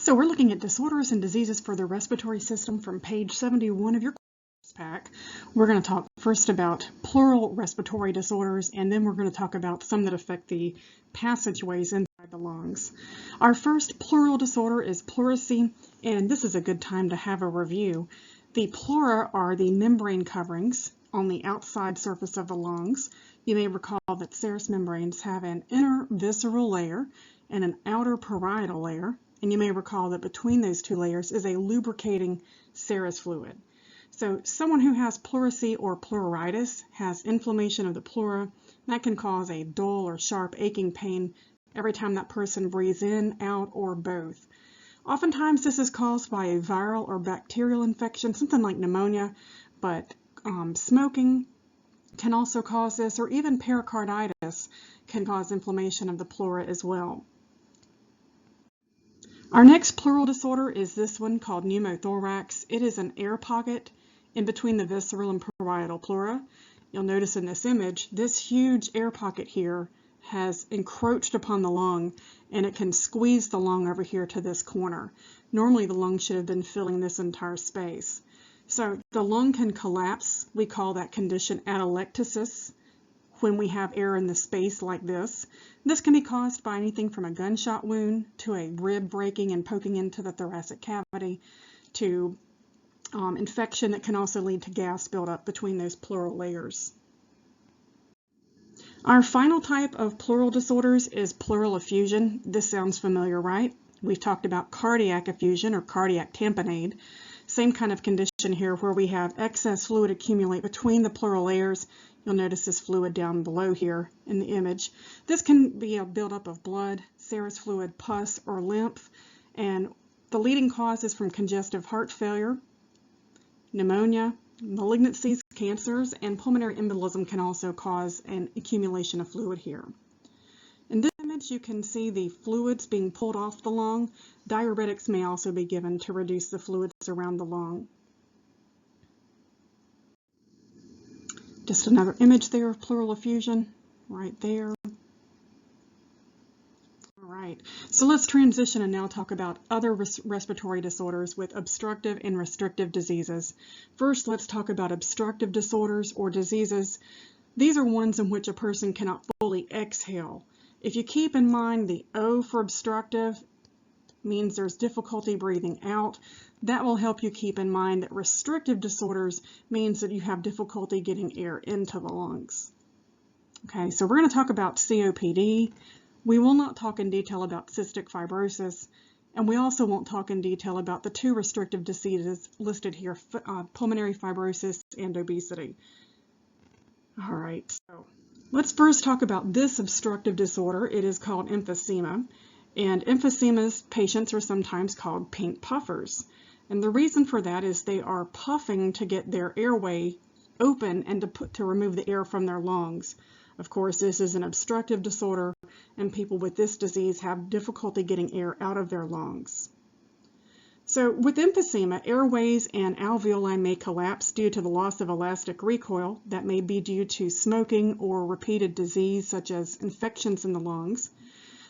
So we're looking at disorders and diseases for the respiratory system from page 71 of your course pack. We're going to talk first about pleural respiratory disorders, and then we're going to talk about some that affect the passageways inside the lungs. Our first pleural disorder is pleurisy, and this is a good time to have a review. The pleura are the membrane coverings on the outside surface of the lungs. You may recall that serous membranes have an inner visceral layer and an outer parietal layer. And you may recall that between those two layers is a lubricating serous fluid. So someone who has pleurisy or pleuritis has inflammation of the pleura. That can cause a dull or sharp aching pain every time that person breathes in, out, or both. Oftentimes this is caused by a viral or bacterial infection, something like pneumonia, but smoking can also cause this, or even pericarditis can cause inflammation of the pleura as well. Our next pleural disorder is this one called pneumothorax. It is an air pocket in between the visceral and parietal pleura. You'll notice in this image, this huge air pocket here has encroached upon the lung, and it can squeeze the lung over here to this corner. Normally the lung should have been filling this entire space. So the lung can collapse. We call that condition atelectasis when we have air in the space like this. This can be caused by anything from a gunshot wound to a rib breaking and poking into the thoracic cavity to infection that can also lead to gas buildup between those pleural layers. Our final type of pleural disorders is pleural effusion. This sounds familiar, right? We've talked about cardiac effusion or cardiac tamponade. Same kind of condition here where we have excess fluid accumulate between the pleural layers. You'll notice this fluid down below here in the image. This can be a buildup of blood, serous fluid, pus, or lymph, and the leading cause is from congestive heart failure, pneumonia, malignancies, cancers, and pulmonary embolism can also cause an accumulation of fluid here. In this image, you can see the fluids being pulled off the lung. Diuretics may also be given to reduce the fluids around the lung. Just another image there of pleural effusion, right there. All right, so let's transition and now talk about other respiratory disorders with obstructive and restrictive diseases. First, let's talk about obstructive disorders or diseases. These are ones in which a person cannot fully exhale. If you keep in mind the O for obstructive means there's difficulty breathing out, that will help you keep in mind that restrictive disorders means that you have difficulty getting air into the lungs. Okay, so we're going to talk about COPD. We will not talk in detail about cystic fibrosis, and we also won't talk in detail about the two restrictive diseases listed here, pulmonary fibrosis and obesity. All right, so let's first talk about this obstructive disorder. It is called emphysema, and emphysema patients are sometimes called pink puffers. And the reason for that is they are puffing to get their airway open and to remove the air from their lungs. Of course, this is an obstructive disorder, and people with this disease have difficulty getting air out of their lungs. So with emphysema, airways and alveoli may collapse due to the loss of elastic recoil. That may be due to smoking or repeated disease such as infections in the lungs.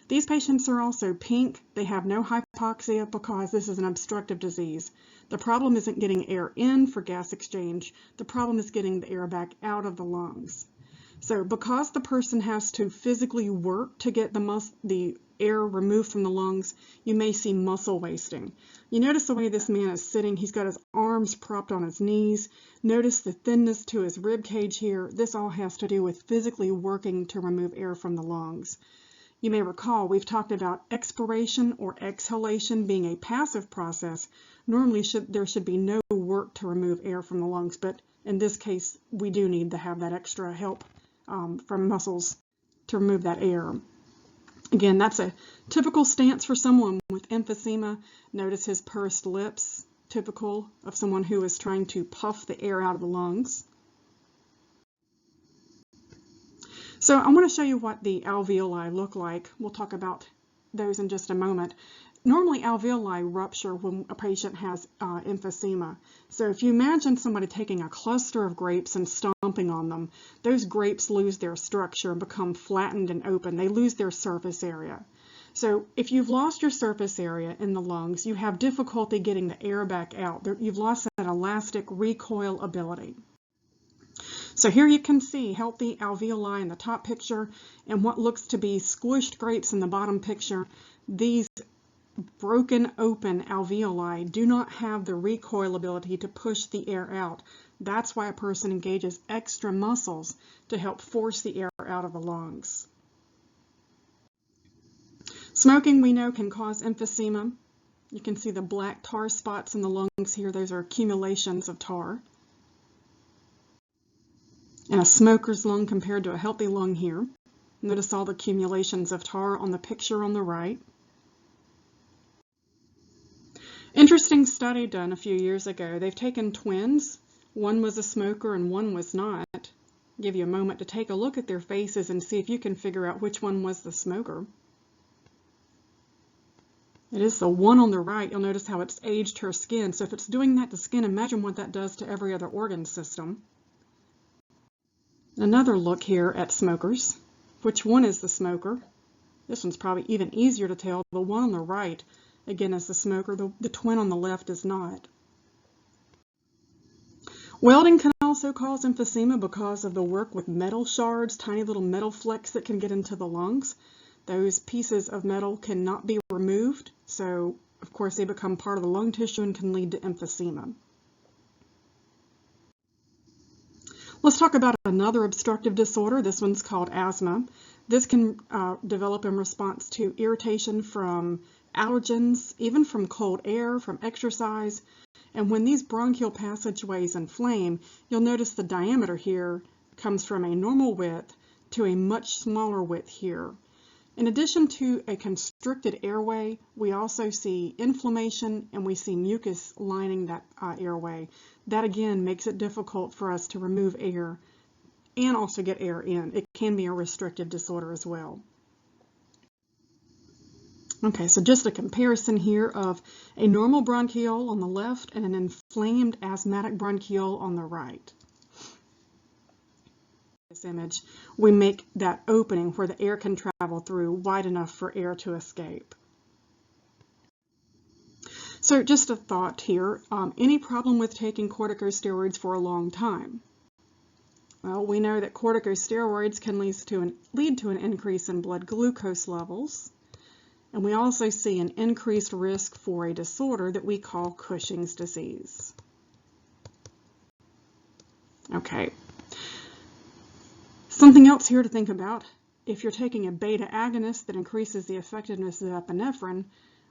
These patients are also pink. They have no hypoxia because this is an obstructive disease. The problem isn't getting air in for gas exchange. The problem is getting the air back out of the lungs. So because the person has to physically work to get the air removed from the lungs, you may see muscle wasting. You notice the way this man is sitting. He's got his arms propped on his knees. Notice the thinness to his rib cage here. This all has to do with physically working to remove air from the lungs. You may recall we've talked about expiration or exhalation being a passive process. Normally there should be no work to remove air from the lungs, but in this case we do need to have that extra help from muscles to remove that air. Again, that's a typical stance for someone with emphysema. Notice his pursed lips, typical of someone who is trying to puff the air out of the lungs. So I want to show you what the alveoli look like. We'll talk about those in just a moment. Normally alveoli rupture when a patient has emphysema. So if you imagine somebody taking a cluster of grapes and stomping on them, those grapes lose their structure and become flattened and open. They lose their surface area. So if you've lost your surface area in the lungs, you have difficulty getting the air back out. You've lost that elastic recoil ability. So here you can see healthy alveoli in the top picture and what looks to be squished grapes in the bottom picture. These broken open alveoli do not have the recoil ability to push the air out. That's why a person engages extra muscles to help force the air out of the lungs. Smoking, we know, can cause emphysema. You can see the black tar spots in the lungs here. Those are accumulations of tar. And a smoker's lung compared to a healthy lung here. Notice all the accumulations of tar on the picture on the right. Interesting study done a few years ago. They've taken twins. One was a smoker and one was not. I'll give you a moment to take a look at their faces and see if you can figure out which one was the smoker. It is the one on the right. You'll notice how it's aged her skin. So if it's doing that to skin, imagine what that does to every other organ system. Another look here at smokers. Which one is the smoker? This one's probably even easier to tell. The one on the right, again, is the smoker. The twin on the left is not. Welding can also cause emphysema because of the work with metal shards, tiny little metal flecks that can get into the lungs. Those pieces of metal cannot be removed, so of course they become part of the lung tissue and can lead to emphysema. Let's talk about another obstructive disorder. This one's called asthma. This can develop in response to irritation from allergens, even from cold air, from exercise. And when these bronchial passageways inflame, you'll notice the diameter here comes from a normal width to a much smaller width here. In addition to a constricted airway, we also see inflammation and we see mucus lining that airway. That again makes it difficult for us to remove air and also get air in. It can be a restrictive disorder as well. Okay, so just a comparison here of a normal bronchiole on the left and an inflamed asthmatic bronchiole on the right. This image, we make that opening where the air can travel through wide enough for air to escape. So just a thought here, any problem with taking corticosteroids for a long time? Well, we know that corticosteroids can lead to an increase in blood glucose levels, and we also see an increased risk for a disorder that we call Cushing's disease. Okay. Something else here to think about, if you're taking a beta agonist that increases the effectiveness of epinephrine,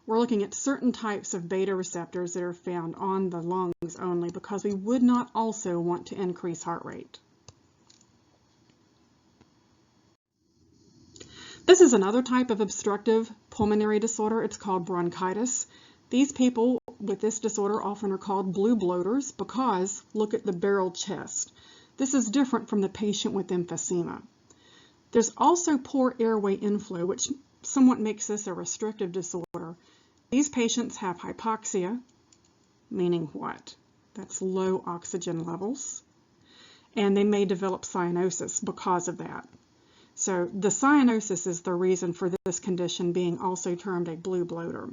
we're looking at certain types of beta receptors that are found on the lungs only because we would not also want to increase heart rate. This is another type of obstructive pulmonary disorder. It's called bronchitis. These people with this disorder often are called blue bloaters because look at the barrel chest. This is different from the patient with emphysema. There's also poor airway inflow, which somewhat makes this a restrictive disorder. These patients have hypoxia, meaning what? That's low oxygen levels. And they may develop cyanosis because of that. So the cyanosis is the reason for this condition being also termed a blue bloater.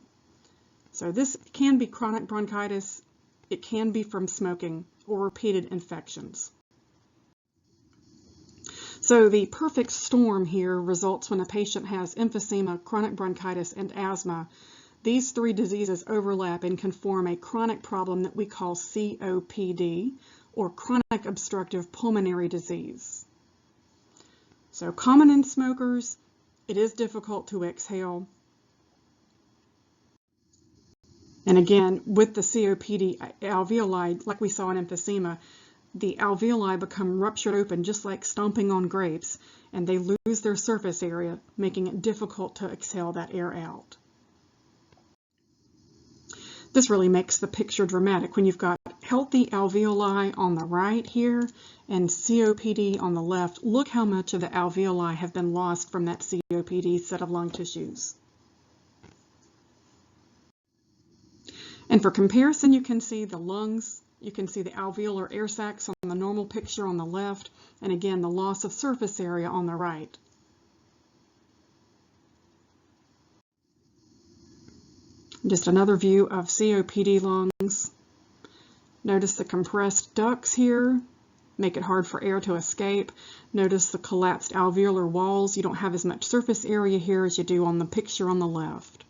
So this can be chronic bronchitis. It can be from smoking or repeated infections. So the perfect storm here results when a patient has emphysema, chronic bronchitis, and asthma. These three diseases overlap and can form a chronic problem that we call COPD, or chronic obstructive pulmonary disease. So common in smokers, it is difficult to exhale. And again, with the COPD alveoli, like we saw in emphysema, the alveoli become ruptured open just like stomping on grapes, and they lose their surface area, making it difficult to exhale that air out. This really makes the picture dramatic when you've got healthy alveoli on the right here and COPD on the left. Look how much of the alveoli have been lost from that COPD set of lung tissues. And for comparison, you can see the lungs, you can see the alveolar air sacs on the normal picture on the left, and again, the loss of surface area on the right. Just another view of COPD lungs. Notice the compressed ducts here, make it hard for air to escape. Notice the collapsed alveolar walls. You don't have as much surface area here as you do on the picture on the left.